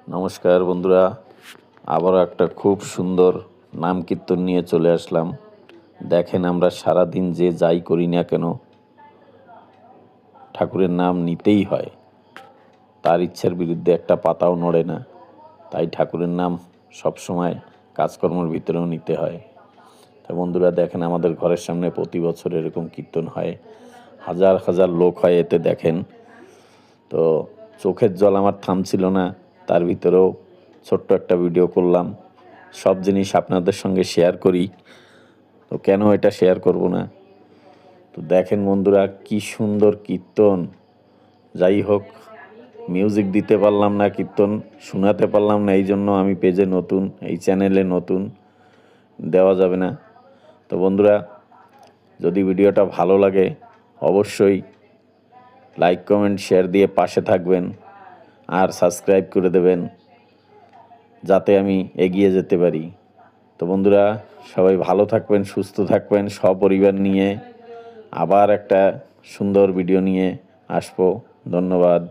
নমস্কার বন্ধুরা, আবারও একটা খুব সুন্দর নাম কীর্তন নিয়ে চলে আসলাম। দেখেন, আমরা সারাদিন যে যাই করি না কেন ঠাকুরের নাম নিতেই হয়। তার ইচ্ছার বিরুদ্ধে একটা পাতাও নড়ে না। তাই ঠাকুরের নাম সবসময় কাজকর্মের ভিতরেও নিতে হয়। তো বন্ধুরা দেখেন, আমাদের ঘরের সামনে প্রতি বছর এরকম কীর্তন হয়, হাজার হাজার লোক হয় এতে। দেখেন তো চোখের জল আমার থামছিল না, তার ভিতরেও ছোট্ট একটা ভিডিও করলাম। সব জিনিস আপনাদের সঙ্গে শেয়ার করি, তো কেন এটা শেয়ার করব না। তো দেখেন বন্ধুরা, কি সুন্দর কীর্তন। যাই হোক, মিউজিক দিতে পারলাম না, কীর্তন শোনাতে পারলাম না, এই জন্য আমি পেজে নতুন, এই চ্যানেলে নতুন, দেওয়া যাবে না। তো বন্ধুরা, যদি ভিডিওটা ভালো লাগে অবশ্যই লাইক কমেন্ট শেয়ার দিয়ে পাশে থাকবেন, আর সাবস্ক্রাইব করে দেবেন যাতে আমি এগিয়ে যেতে পারি। তো বন্ধুরা, সবাই ভালো থাকবেন, সুস্থ থাকবেন, সপরিবার নিয়ে আবার একটা সুন্দর ভিডিও নিয়ে আসবো। ধন্যবাদ।